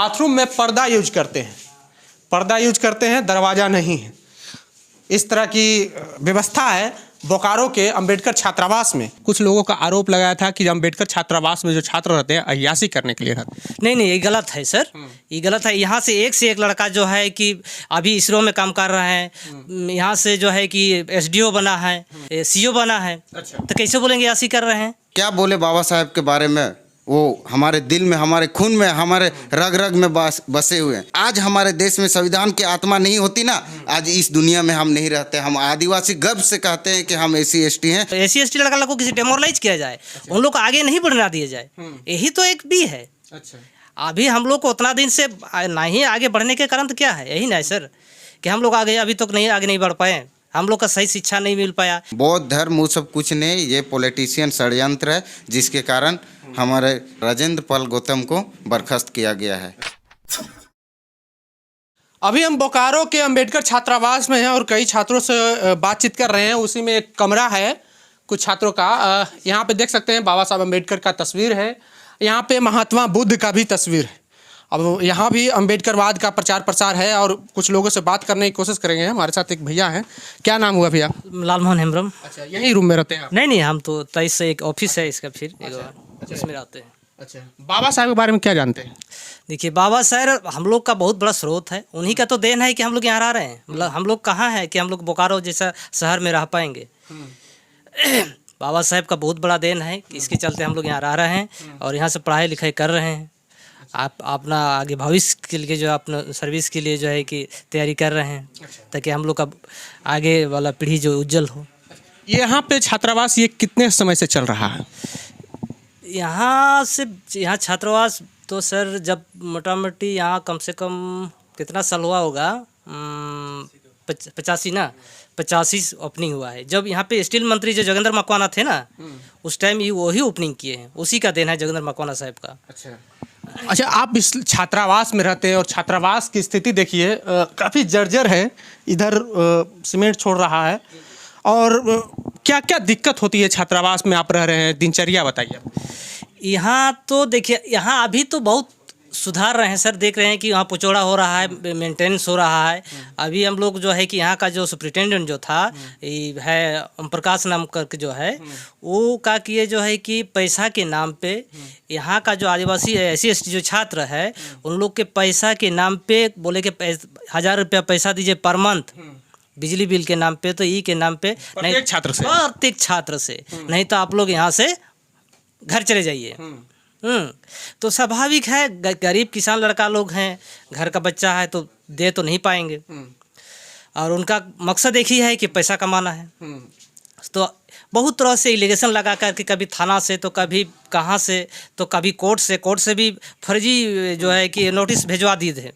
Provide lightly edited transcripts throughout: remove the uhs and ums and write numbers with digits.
Bathroom में पर्दा use करते हैं, दरवाज़ा नहीं है। इस तरह की व्यवस्था है बोकारो के अंबेडकर छात्रावास में। कुछ लोगों का आरोप लगाया था कि अंबेडकर छात्रावास में जो छात्र रहते हैं अय्याशी करने के लिए रहते हैं। नहीं, ये गलत है सर, ये गलत है। यहाँ से एक लड़का जो है कि अभी इसरो में काम कर रहे हैं, यहाँ से जो है कि एसडीओ बना है, सीओ बना है। अच्छा। तो कैसे बोलेंगे अय्याशी कर रहे हैं? क्या बोले बाबा साहेब के बारे में, वो हमारे दिल में, हमारे खून में, हमारे रग रग में बसे हुए हैं। आज हमारे देश में संविधान की आत्मा नहीं होती ना, आज इस दुनिया में हम नहीं रहते। हम आदिवासी गर्व से कहते हैं कि हम एसी एसटी हैं। एसी एसटी लड़का को किसी डेमोरलाइज किया जाए, उन लोग को आगे नहीं बढ़ना दिया जाए, यही तो एक भी है। अच्छा। अभी हम लोग को उतना दिन से नहीं आगे बढ़ने के कारण तो क्या है, यही ना सर, कि हम लोग आगे अभी तक नहीं आगे नहीं बढ़ पाए, हम लोग का सही शिक्षा नहीं मिल पाया। बौद्ध धर्म वो सब कुछ नहीं, ये पॉलिटिशियन षड्यंत्र है जिसके कारण हमारे राजेंद्र पाल गौतम को बर्खास्त किया गया है। अभी हम बोकारो के अंबेडकर छात्रावास में हैं और कई छात्रों से बातचीत कर रहे हैं। उसी में एक कमरा है कुछ छात्रों का। यहाँ पे देख सकते हैं बाबा साहब अंबेडकर का तस्वीर है, यहाँ पे महात्मा बुद्ध का भी तस्वीर है। अब यहाँ भी अंबेडकरवाद का प्रचार प्रसार है और कुछ लोगों से बात करने की कोशिश करेंगे। हमारे साथ एक भैया हैं, क्या नाम हुआ भैया? लालमोहन हेम्ब्रम। अच्छा, यही रूम में रहते हैं आप? नहीं, हम तो 23 से एक ऑफिस है इसका, फिर इसमें रहते हैं। अच्छा, बाबा साहब के बारे में क्या जानते हैं? देखिए, बाबा साहब हम लोग का बहुत बड़ा स्रोत है, उन्हीं का तो देन है कि हम लोग यहाँ रह रहे हैं। मतलब हम लोग कहाँ हैं कि हम लोग बोकारो जैसा शहर में रह पाएंगे। बाबा साहब का बहुत बड़ा देन है कि इसके चलते हम लोग यहाँ रह रहे हैं और यहाँ से पढ़ाई लिखाई कर रहे हैं। आप अपना आगे भविष्य के लिए जो अपना सर्विस के लिए जो है कि तैयारी कर रहे हैं, ताकि हम लोग का आगे वाला पीढ़ी जो उज्जवल हो। यहाँ पे छात्रावास ये कितने समय से चल रहा है? यहाँ छात्रावास तो सर जब मोटा मोटी यहाँ कम से कम कितना साल हुआ होगा, 85 ओपनिंग हुआ है। जब यहाँ पे स्टील मंत्री जो जोगेंद्र मकवाना थे ना, उस टाइम वही ओपनिंग किए हैं, उसी का देन है जोगेंद्र मकवाना साहब का। अच्छा, आप इस छात्रावास में रहते हैं और छात्रावास की स्थिति देखिए, काफ़ी जर्जर है। इधर सीमेंट छोड़ रहा है और क्या क्या दिक्कत होती है छात्रावास में आप रह रहे हैं, दिनचर्या बताइए। यहाँ तो देखिए, यहाँ अभी तो बहुत सुधार रहे हैं सर, देख रहे हैं कि यहाँ पुचौड़ा हो रहा है, मेंटेनेंस हो रहा है। अभी हम लोग जो है कि यहाँ का जो सुप्रिटेंडेंट जो था ये है ओम प्रकाश नाम करके जो है, वो का किए जो है कि पैसा के नाम पे यहाँ का जो आदिवासी एसी एसटी जो छात्र है, उन लोग के पैसा के नाम पे बोले कि 1000 रुपया पैसा दीजिए पर मंथ बिजली बिल के नाम पे, तो ई के नाम पे नहीं, प्रत्येक छात्र से नहीं तो आप लोग यहाँ से घर चले जाइए। तो स्वाभाविक है, गरीब किसान लड़का लोग हैं, घर का बच्चा है तो दे तो नहीं पाएंगे, और उनका मकसद एक ही है कि पैसा कमाना है। तो बहुत तरह से एलिगेशन लगा करके, कभी थाना से तो कभी कहाँ से तो कभी कोर्ट से भी फर्जी जो है कि नोटिस भिजवा दिए थे।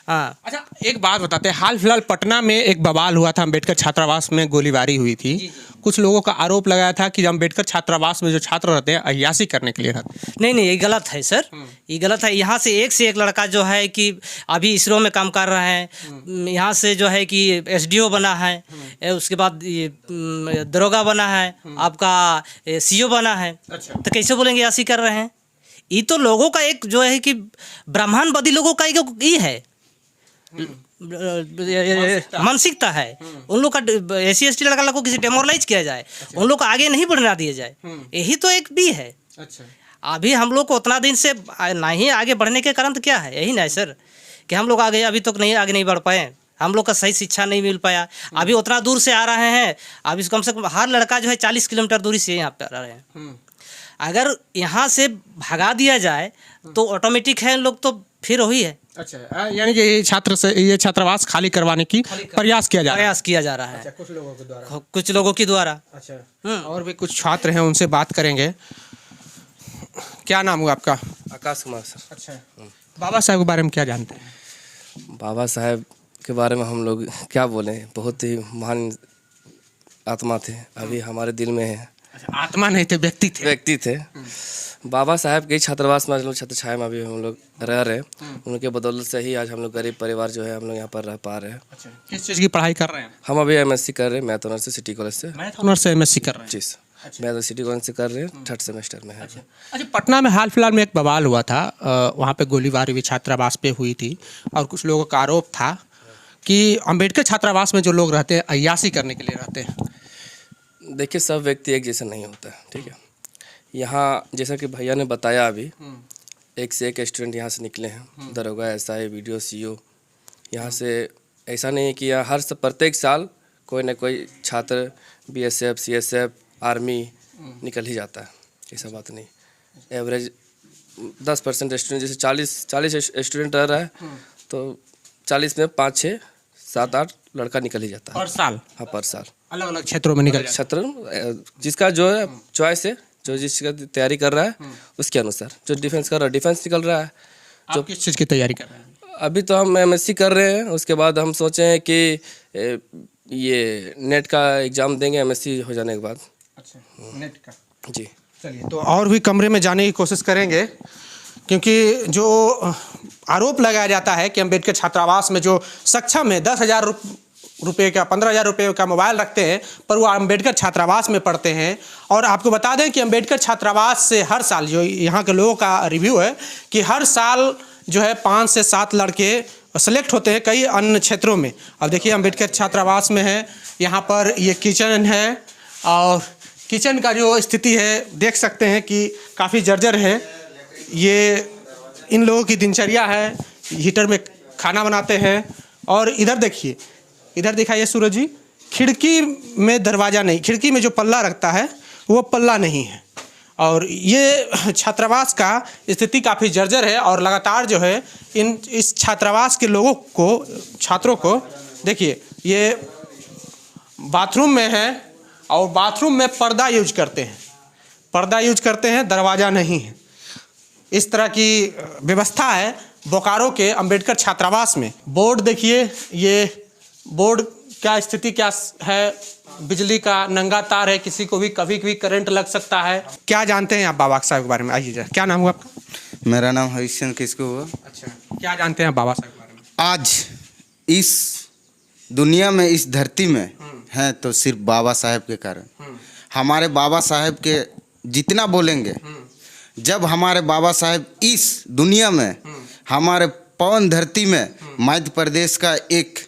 हाँ। अच्छा, एक बात बताते हैं, हाल फिलहाल पटना में एक बवाल हुआ था, अंबेडकर छात्रावास में गोलीबारी हुई थी। कुछ लोगों का आरोप लगाया था कि अंबेडकर छात्रावास में जो छात्र रहते हैं अय्याशी करने के लिए रहते हैं। नहीं, ये गलत है सर, ये गलत है। यहाँ से एक लड़का जो है कि अभी इसरो में काम कर रहे हैं, यहाँ से जो है कि एसडीओ बना है, उसके बाद दरोगा बना है, आपका सीओ बना है। तो कैसे बोलेंगे अय्याशी कर रहे हैं? ये तो लोगों का एक जो है कि ब्राह्मणवादी लोगों का ये है मानसिकता है। उन लोग का एसी एसटी लड़का को किसी डेमोरलाइज किया जाए, उन लोग को आगे नहीं बढ़ना दिया जाए, यही तो एक भी है। अच्छा। अभी हम लोग को उतना दिन से नहीं आगे बढ़ने के कारण तो क्या है, यही ना सर, कि हम लोग आगे अभी तक नहीं आगे नहीं बढ़ पाए, हम लोग का सही शिक्षा नहीं मिल पाया। अभी उतना दूर से आ रहे हैं, अभी कम से कम हर लड़का जो है 40 किलोमीटर दूरी से यहाँ पे आ रहे हैं। अगर यहाँ से भगा दिया जाए तो ऑटोमेटिक है, लोग तो फिर वही है। अच्छा, यानी कि ये छात्रावास खाली करवाने की प्रयास किया जा रहा है। अच्छा, कुछ लोगों के द्वारा। अच्छा, और भी कुछ छात्र हैं, उनसे बात करेंगे। क्या नाम हुआ आपका? आकाश कुमार सर। अच्छा, बाबा साहब के बारे में क्या जानते हैं? बाबा साहब के बारे में हम लोग क्या बोलें, बहुत ही महान आत्मा थे, अभी हमारे दिल में है। अच्छा, आत्मा नहीं थे, व्यक्ति थे। बाबा साहब के छात्रावास में आज लोग छात्र छाया में अभी हम लोग रह रहे हैं, उनके बदौलत से ही आज हम लोग गरीब परिवार जो है हम लोग यहाँ पर रह पा रहे हैं। अच्छा, किस चीज़ की पढ़ाई कर रहे हैं? हम अभी एमएससी कर रहे हैं, मैथ ऑनर्स से सिटी कॉलेज से। मैथ ऑनर्स से एमएससी कर रहे हैं? जी सर। मैं तो सिटी कॉलेज से कर रहे हैं, 3rd सेमेस्टर में है। अच्छा, पटना में हाल फिलहाल में एक बवाल हुआ था, वहाँ पे गोलीबारी भी छात्रावास पे हुई थी और कुछ लोगों का आरोप था कि अंबेडकर छात्रावास में जो लोग रहते हैं अय्याशी करने के लिए रहते हैं। देखिए, सब व्यक्ति एक जैसा नहीं होता है, ठीक है। यहाँ जैसा कि भैया ने बताया अभी, एक से एक स्टूडेंट यहाँ से निकले हैं, दरोगा, एसआई, वीडियो, सीओ। यहाँ से ऐसा नहीं है कि यहाँ प्रत्येक साल कोई ना कोई छात्र बीएसएफ, सीएसएफ, आर्मी निकल ही जाता है, ऐसा बात नहीं। एवरेज 10% स्टूडेंट, जैसे 40 स्टूडेंट रह रहा है तो 40 में 5, 6, 7, 8 लड़का निकल ही जाता है पर साल। हाँ, पर साल अलग अलग क्षेत्रों में निकल छात्र, जिसका जो है चॉइस है, जो जिसका तैयारी कर रहा है उसके अनुसार। जो डिफेंस कर रहा है डिफेंस निकल रहा है। जो किस चीज़ की तैयारी कर रहे हैं? अभी तो हम एमएससी कर रहे हैं, उसके बाद हम सोचे हैं कि ये नेट का एग्ज़ाम देंगे एमएससी हो जाने के बाद। अच्छा, नेट का। जी, चलिए, तो और भी कमरे में जाने की कोशिश करेंगे, क्योंकि जो आरोप लगाया जाता है कि अंबेडकर छात्रावास में जो सक्षम है 10,000 रुपये का, 15,000 रुपये का मोबाइल रखते हैं, पर वो अंबेडकर छात्रावास में पढ़ते हैं। और आपको बता दें कि अंबेडकर छात्रावास से हर साल, जो यहाँ के लोगों का रिव्यू है कि हर साल जो है 5 से 7 लड़के सेलेक्ट होते हैं कई अन्य क्षेत्रों में। अब देखिए, अंबेडकर छात्रावास में है, यहाँ पर ये किचन है और किचन का जो स्थिति है देख सकते हैं कि काफ़ी जर्जर है। ये इन लोगों की दिनचर्या है, हीटर में खाना बनाते हैं। और इधर देखिए, इधर दिखाइए सूरज जी, खिड़की में दरवाज़ा नहीं, खिड़की में जो पल्ला रखता है वो पल्ला नहीं है। और ये छात्रावास का स्थिति काफ़ी जर्जर है और लगातार जो है इस छात्रावास के लोगों को, छात्रों को देखिए, ये बाथरूम में है और बाथरूम में पर्दा यूज करते हैं, दरवाज़ा नहीं है। इस तरह की व्यवस्था है बोकारो के अंबेडकर छात्रावास में। बोर्ड देखिए, ये बोर्ड क्या स्थिति क्या है, बिजली का नंगा तार है, किसी को भी कभी भी करंट लग सकता है। क्या जानते हैं आप बाबा साहब के बारे में? आइए, क्या नाम हुआ आपका? मेरा नाम हरिश्चंद्र किसको हुआ। अच्छा, क्या जानते हैं बाबा साहब के बारे में? आज इस दुनिया में, इस धरती में हैं तो सिर्फ बाबा साहेब के कारण। हमारे बाबा साहेब के जितना बोलेंगे, जब हमारे बाबा साहेब इस दुनिया में, हमारे पवन धरती में, मध्य प्रदेश का एक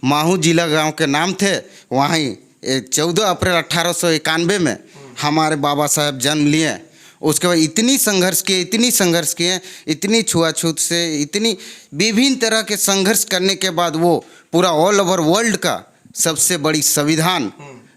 माहू जिला गांव के नाम थे, वहीं 14 अप्रैल 1891 में हमारे बाबा साहेब जन्म लिए। उसके बाद इतनी संघर्ष किए, इतनी छुआछूत से, इतनी विभिन्न तरह के संघर्ष करने के बाद वो पूरा ऑल ओवर वर्ल्ड का सबसे बड़ी संविधान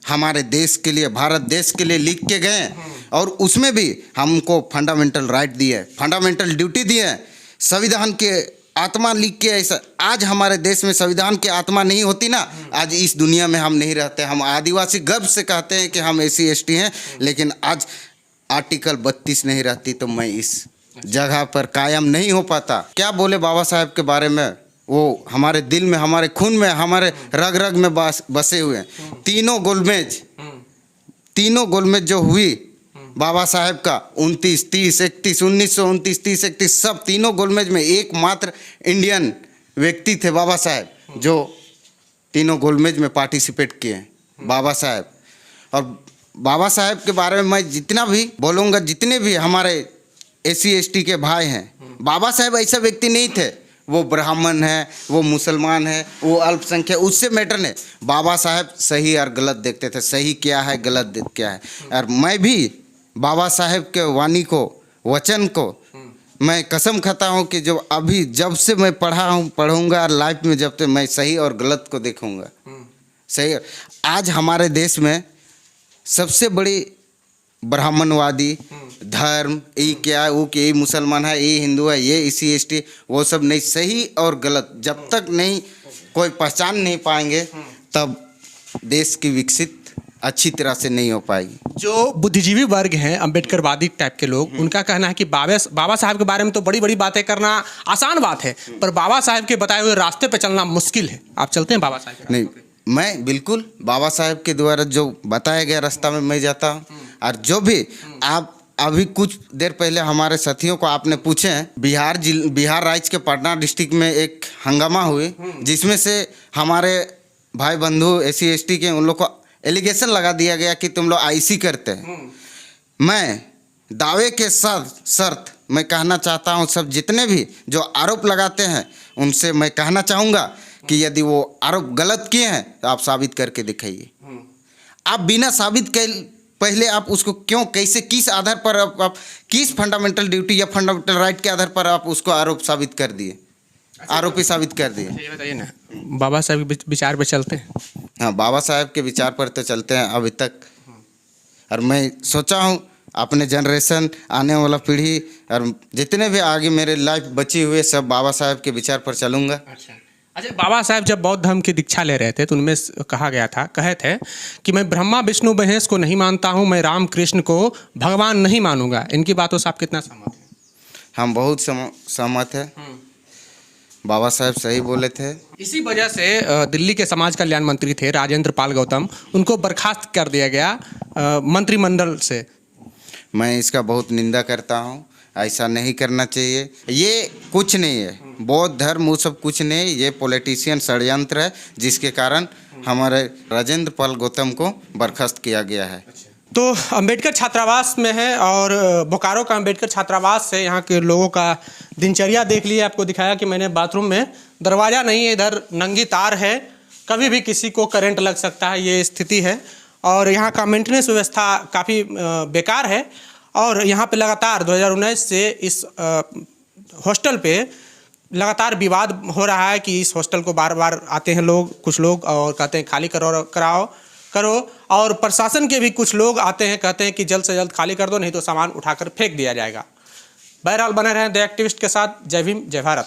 हमारे देश के लिए, भारत देश के लिए लिख के गए। और उसमें भी हमको फंडामेंटल राइट दिए, फंडामेंटल ड्यूटी दिए, संविधान के आत्मा लिख के। ऐसा आज हमारे देश में संविधान की आत्मा नहीं होती ना, आज इस दुनिया में हम नहीं रहते। हम आदिवासी गर्व से कहते हैं कि हम SC ST हैं, लेकिन आज आर्टिकल 32 नहीं रहती तो मैं इस जगह पर कायम नहीं हो पाता। क्या बोले बाबा साहेब के बारे में, वो हमारे दिल में, हमारे खून में, हमारे रग रग में बसे हुए हैं। तीनों गोलमेज जो हुई बाबा साहेब का 29, 30, 31, 1929, 30, 31, सब तीनों गोलमेज में एकमात्र इंडियन व्यक्ति थे बाबा साहेब जो तीनों गोलमेज में पार्टिसिपेट किए, बाबा साहेब। और बाबा साहेब के बारे में मैं जितना भी बोलूँगा, जितने भी हमारे SC ST के भाई हैं, बाबा साहेब ऐसा व्यक्ति नहीं थे, वो ब्राह्मण है, वो मुसलमान है, वो अल्पसंख्यक, उससे मैटर नहीं। बाबा साहेब सही और गलत देखते थे, सही क्या है, गलत क्या है। और मैं भी बाबा साहेब के वाणी को, वचन को मैं कसम खाता हूँ कि जब से मैं पढ़ूंगा और लाइफ में जब से मैं सही और गलत को देखूंगा। सही, आज हमारे देश में सबसे बड़ी ब्राह्मणवादी धर्म, ये क्या है, वो क्या, ये मुसलमान है, ये हिंदू है, ये SC ST, वो सब नहीं। सही और गलत जब तक नहीं कोई पहचान नहीं पाएंगे, तब देश की विकसित अच्छी तरह से नहीं हो पाएगी। जो बुद्धिजीवी वर्ग हैं, अंबेडकरवादी टाइप के लोग, उनका कहना है कि बाबा साहब के बारे में तो बड़ी बड़ी बातें करना आसान बात है, पर बाबा साहब के बताए हुए रास्ते पे चलना मुश्किल है। आप चलते हैं बाबा साहब के? नहीं, मैं बिल्कुल बाबा साहब के द्वारा जो बताया गया रास्ता में मैं जाता हूँ। और जो भी आप अभी कुछ देर पहले हमारे साथियों को आपने पूछे, बिहार राज्य के पटना डिस्ट्रिक्ट में एक हंगामा हुई, जिसमें से हमारे भाई बंधु SC ST के उन लोग को एलिगेशन लगा दिया गया कि तुम लोग आईसी करते हैं। मैं दावे के साथ शर्त मैं कहना चाहता हूँ, सब जितने भी जो आरोप लगाते हैं उनसे मैं कहना चाहूँगा कि यदि वो आरोप गलत किए हैं तो आप साबित करके दिखाइए। आप बिना साबित के पहले आप उसको क्यों, कैसे, किस आधार पर आप किस फंडामेंटल ड्यूटी या फंडामेंटल राइट के आधार पर आप उसको आरोप साबित कर दिए, आरोपी साबित कर दिए? ये बताइए ना, बाबा साहब के विचार पे चलते हैं? हाँ, बाबा साहब के विचार पर तो चलते हैं अभी तक। और मैं सोचा हूँ अपने जनरेशन, आने वाला पीढ़ी और जितने भी आगे मेरे लाइफ बची हुई सब बाबा साहब के विचार पर चलूँगा। अच्छा, बाबा साहब जब बौद्ध धर्म की दीक्षा ले रहे थे तो उनमें कहा गया था, कहे थे कि मैं ब्रह्मा विष्णु महेश को नहीं मानता हूँ, मैं राम कृष्ण को भगवान नहीं मानूंगा। इनकी बातों से आप कितना सहमत हैं? हम बहुत सहमत हैं। बाबा साहब सही बोले थे। इसी वजह से दिल्ली के समाज कल्याण मंत्री थे राजेंद्र पाल गौतम, उनको बर्खास्त कर दिया गया मंत्रिमंडल से। मैं इसका बहुत निंदा करता हूँ, ऐसा नहीं करना चाहिए। ये कुछ नहीं है, बौद्ध धर्म वो सब कुछ नहीं, ये पॉलिटिशियन षड्यंत्र है जिसके कारण हमारे राजेंद्र पाल गौतम को बर्खास्त किया गया है। तो अंबेडकर छात्रावास में है और बोकारो का अंबेडकर छात्रावास है। यहाँ के लोगों का दिनचर्या देख लिए, आपको दिखाया कि मैंने बाथरूम में दरवाज़ा नहीं है, इधर नंगी तार है, कभी भी किसी को करंट लग सकता है, ये स्थिति है। और यहाँ का मेंटेनेंस व्यवस्था काफ़ी बेकार है। और यहाँ पे लगातार 2019 से इस हॉस्टल पे लगातार विवाद हो रहा है कि इस हॉस्टल को बार बार आते हैं लोग, कुछ लोग, और कहते हैं खाली करो और प्रशासन के भी कुछ लोग आते हैं, कहते हैं कि जल्द से जल्द खाली कर दो, नहीं तो सामान उठाकर फेंक दिया जाएगा। बहरहाल बने रहें द एक्टिविस्ट के साथ। जय भीम, जय भारत।